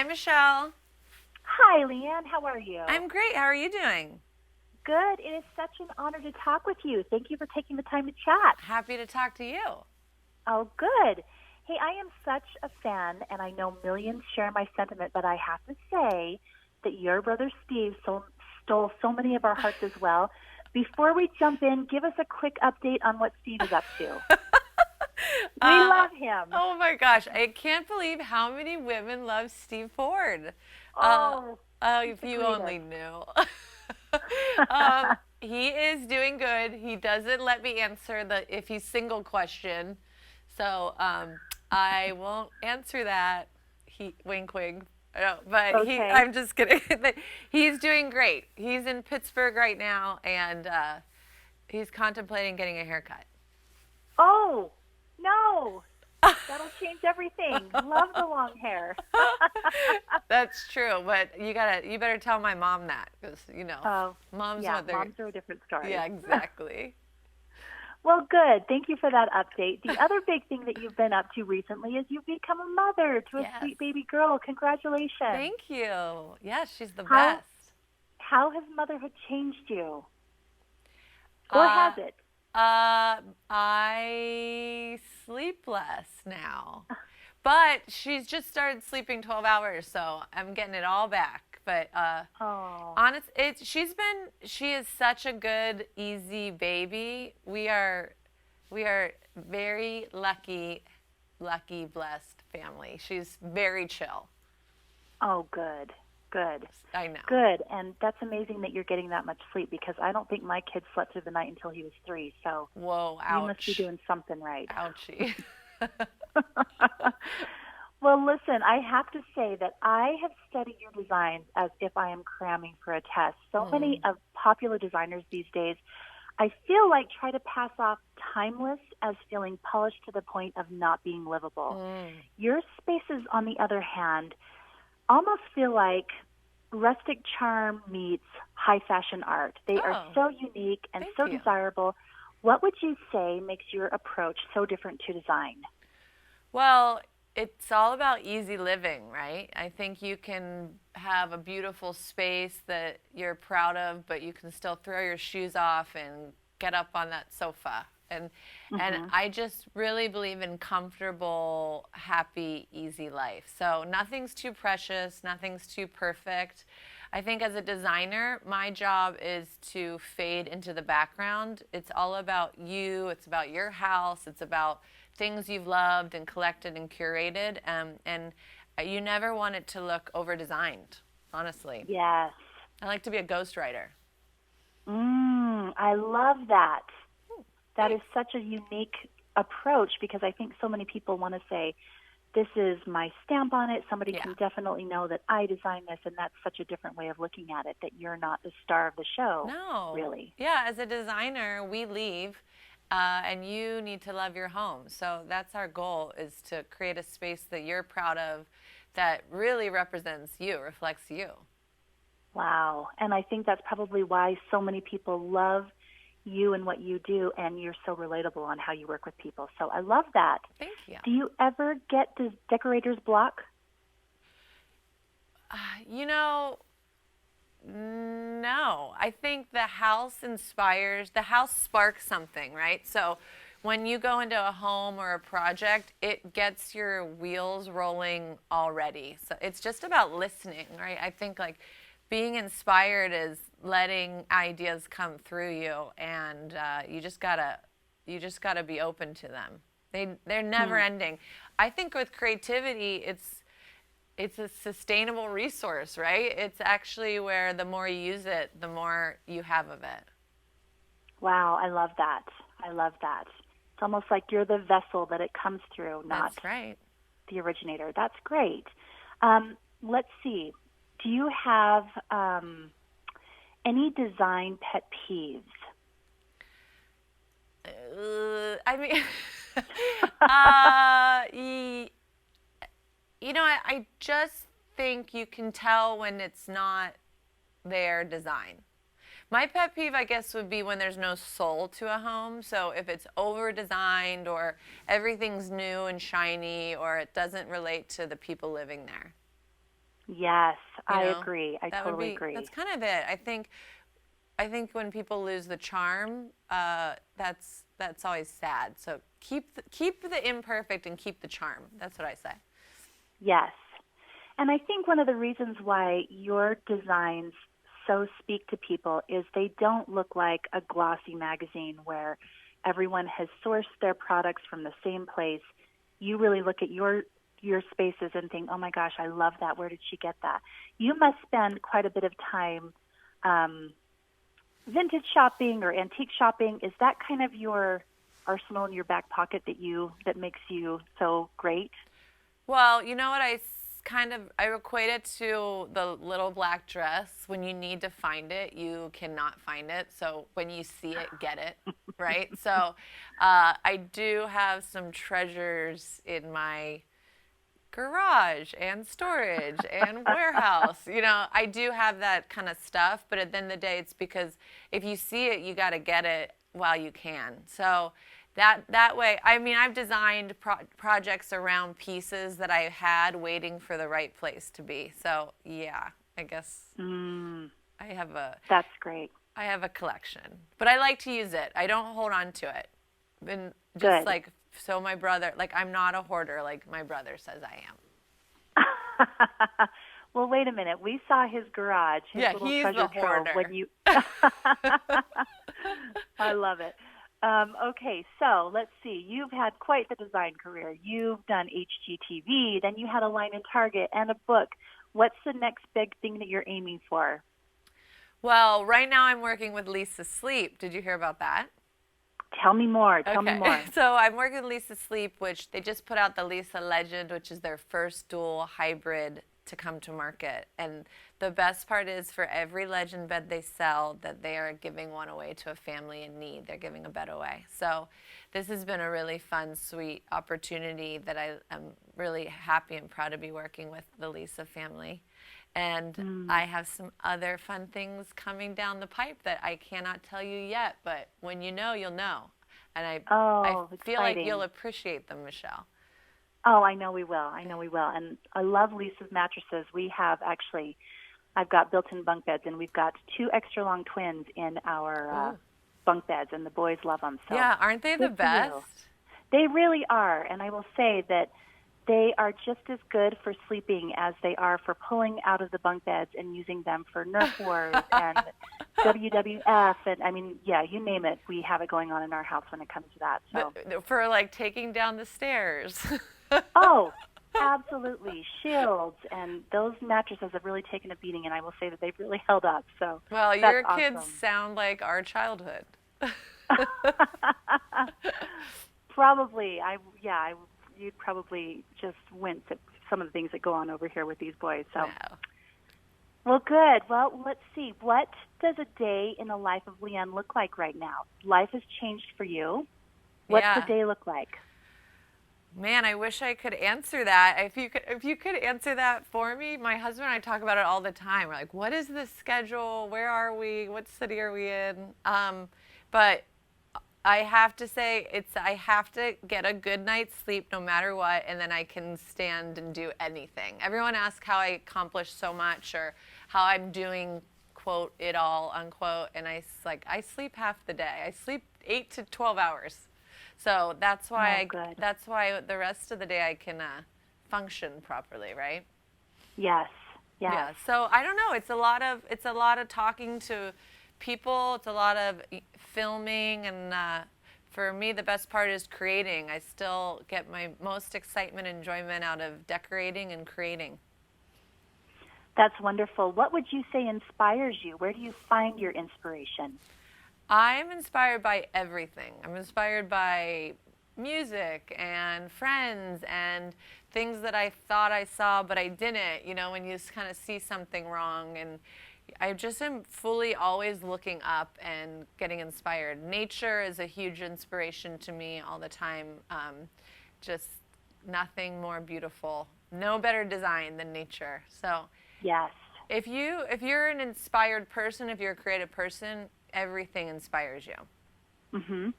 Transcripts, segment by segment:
Michelle. Hi, Leanne. How are you? I'm great. How are you doing? Good. It is such an honor to talk with you. Thank you for taking the time to chat. Happy to talk to you. Oh, good. Hey, I am such a fan, and I know millions share my sentiment, but I have to say that your brother Steve stole so many of our hearts as well. Before we jump in, give us a quick update on what Steve is up to. We love him. Oh my gosh, I can't believe how many women love Steve Ford. Uh, Oh, he's if the you greatest. only knew. He is doing good. He doesn't let me answer the if he's single question, so I won't answer that. He wink wink. No, but Okay. I'm just kidding. He's doing great. He's in Pittsburgh right now, and he's contemplating getting a haircut. Oh, no. That'll change everything. Love the long hair. That's true, but you better tell my mom that because Oh, moms yeah, what they're. moms are a different story. Yeah, exactly. Well, good. Thank you for that update. The other big thing that you've been up to recently is you've become a mother to a Yes. sweet baby girl. Congratulations. Thank you. Yes, she's the How best. how has motherhood changed you? Or has Uh, it? I sleep less now, but she's just started sleeping 12 hours, so I'm getting it all back. But Oh, she is such a good, easy baby. We are very lucky, blessed family. She's very chill. oh, good. Good. I know. Good. And that's amazing that you're getting that much sleep because I don't think my kid slept through the night until he was 3. So Whoa, you must be ouch. doing something right. Ouchie. Well, listen, I have to say that I have studied your designs as if I am cramming for a test. So many of popular designers these days, I feel like try to pass off timeless as feeling polished to the point of not being livable. Your spaces, on the other hand, almost feel like rustic charm meets high fashion art. They are Oh, so unique and thank so you. desirable. What would you say makes your approach so different to design? Well, it's all about easy living, right? I think you can have a beautiful space that you're proud of, but you can still throw your shoes off and get up on that sofa. And Hmm. I just really believe in comfortable, happy, easy life. So nothing's too precious, nothing's too perfect. I think as a designer, my job is to fade into the background. It's all about you, it's about your house, it's about things you've loved and collected and curated. And you never want it to look over designed, honestly. Yes. I like to be a ghostwriter. I love that. That is Thanks. such a unique approach because I think so many people want to say, this is my stamp on it. Somebody Yeah. can definitely know that I designed this, and that's such a different way of looking at it, that you're not the star of the show, No. really. Yeah, as a designer, we leave, and you need to love your home. So that's our goal: is to create a space that you're proud of, that really represents you, reflects you. Wow. And I think that's probably why so many people love you and what you do, and you're so relatable on how you work with people. So I love that. Thank you. Do you ever get this decorator's block? You know, no. I think the house sparks something, right? So when you go into a home or a project, it gets your wheels rolling already. So it's just about listening, right? I think like being inspired is letting ideas come through you, and you just gotta be open to them. They're never Hmm. ending. I think with creativity, it's a sustainable resource, right? It's actually where the more you use it, the more you have of it. Wow, I love that. I love that. It's almost like you're the vessel that it comes through, not That's right. the originator. That's great. Let's see. Do you have any design pet peeves? I mean, uh, y- I just think you can tell when it's not their design. My pet peeve, I guess, would be when there's no soul to a home. So if it's over designed or everything's new and shiny or it doesn't relate to the people living there. Yes, You I know, agree. I totally that's agree. kind of it. I think when people lose the charm, that's always sad. So keep the imperfect and keep the charm. That's what I say. Yes. And I think one of the reasons why your designs so speak to people is they don't look like a glossy magazine where everyone has sourced their products from the same place. You really look at your spaces and think, "Oh my gosh, I love that. Where did she get that?" You must spend quite a bit of time um, vintage shopping or antique shopping. Is that kind of your arsenal in your back pocket that makes you so great? Well, you know what I equate it to the little black dress. When you need to find it, you cannot find it. So when you see it, get it, right? So I do have some treasures in my garage and storage and warehouse. I do have that kind of stuff, but at the end of the day, it's because if you see it, you got to get it while you can. So that way, I mean, I've designed projects around pieces that I had waiting for the right place to be. So yeah, I guess I have a That's great. I have a collection, but I like to use it. I don't hold on to it. And just Good. like so my brother, like I'm not a hoarder like my brother says I am. Well, wait a minute. We saw his garage, his Yeah, little he's treasure the trove when hoarder. you. I love it. Okay, so let's see. You've had quite the design career. You've done HGTV, then you had a line in Target and a book. What's the next big thing that you're aiming for? Well, right now I'm working with Lisa Sleep. Did you hear about that? Tell me more. Tell me Okay. more. So I'm working with Lisa Sleep, which they just put out the Lisa Legend, which is their first dual hybrid to come to market. And the best part is for every Legend bed they sell, that they are giving one away to a family in need. They're giving a bed away. So this has been a really fun, sweet opportunity that I am really happy and proud to be working with the Lisa family. And I have some other fun things coming down the pipe that I cannot tell you yet, but when you know, you'll know. And I Oh, feel like you'll exciting. appreciate them, Michelle. Oh, I know we will. I know we will. And I love Lisa's mattresses. We have actually, I've got built-in bunk beds, and we've got two extra long twins in our Ooh. bunk beds, and the boys love them. So Yeah, aren't they the good for best? you. They really are. And I will say that they are just as good for sleeping as they are for pulling out of the bunk beds and using them for Nerf wars and WWF. And I mean, yeah, you name it. We have it going on in our house when it comes to that. So, For like taking down the stairs. oh, absolutely. Shields. And those mattresses have really taken a beating, and I will say that they've really held up. So Well, that's your kids awesome. sound like our childhood. Probably. You'd probably just wince at some of the things that go on over here with these boys. So, No. well, good. Well, let's see. What does a day in the life of Leanne look like right now? Life has changed for you. What's the Yeah. day look like? Man, I wish I could answer that. If you could answer that for me, my husband and I talk about it all the time. We're like, what is the schedule? Where are we? What city are we in? But I have to say, I have to get a good night's sleep no matter what, and then I can stand and do anything. Everyone asks how I accomplish so much or how I'm doing, quote, it all, unquote, and I sleep half the day. I sleep 8 to 12 hours. So Oh, good. that's why the rest of the day I can function properly, right? Yes. Yes. Yeah. So I don't know. It's a lot of talking to people. It's a lot of filming, and for me, the best part is creating. I still get my most excitement and enjoyment out of decorating and creating. That's wonderful. What would you say inspires you? Where do you find your inspiration? I'm inspired by everything. I'm inspired by music and friends and things that I thought I saw but I didn't, when you kind of see something wrong. And I just am fully always looking up and getting inspired. Nature is a huge inspiration to me all the time. Just nothing more beautiful, no better design than nature. So Yes. if you're an inspired person, if you're a creative person, everything inspires you. Mhm.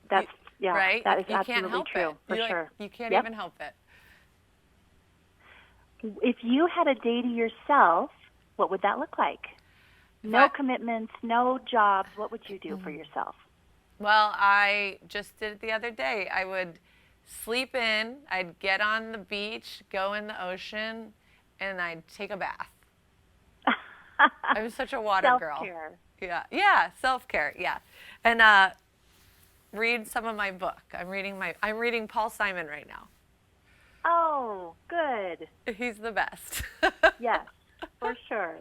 That's yeah, Right? that is You can't absolutely help true it. for sure. You can't Yep. even help it. If you had a day to yourself, what would that look like? No commitments, no jobs. What would you do for yourself? Well, I just did it the other day. I would sleep in, I'd get on the beach, go in the ocean, and I'd take a bath. I'm such a water girl. Self-care. Yeah, self-care, yeah. And read some of my book. I'm reading Paul Simon right now. Oh, good. He's the best. Yes, for sure.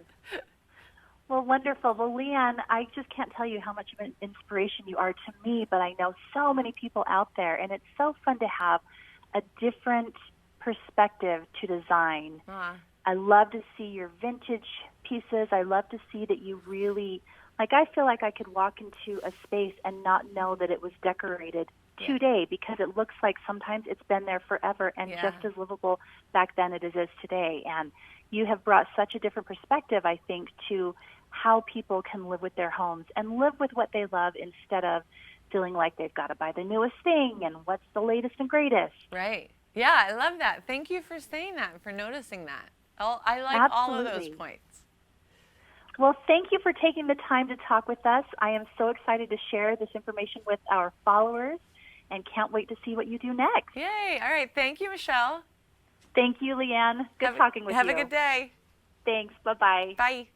Well, wonderful. Well, Leanne, I just can't tell you how much of an inspiration you are to me, but I know so many people out there, and it's so fun to have a different perspective to design. I love to see your vintage pieces. I love to see that you really, like, I feel like I could walk into a space and not know that it was decorated today, because it looks like sometimes it's been there forever and just as livable back then as it is today. And you have brought such a different perspective, I think, to how people can live with their homes and live with what they love instead of feeling like they've got to buy the newest thing and what's the latest and greatest. Right. Yeah, I love that. Thank you for saying that, for noticing that. I like all of those points. Well, thank you for taking the time to talk with us. I am so excited to share this information with our followers and can't wait to see what you do next. Yay. All right. Thank you, Michelle. Thank you, Leanne. Good talking with you. Have a good day. Thanks. Bye-bye. Bye.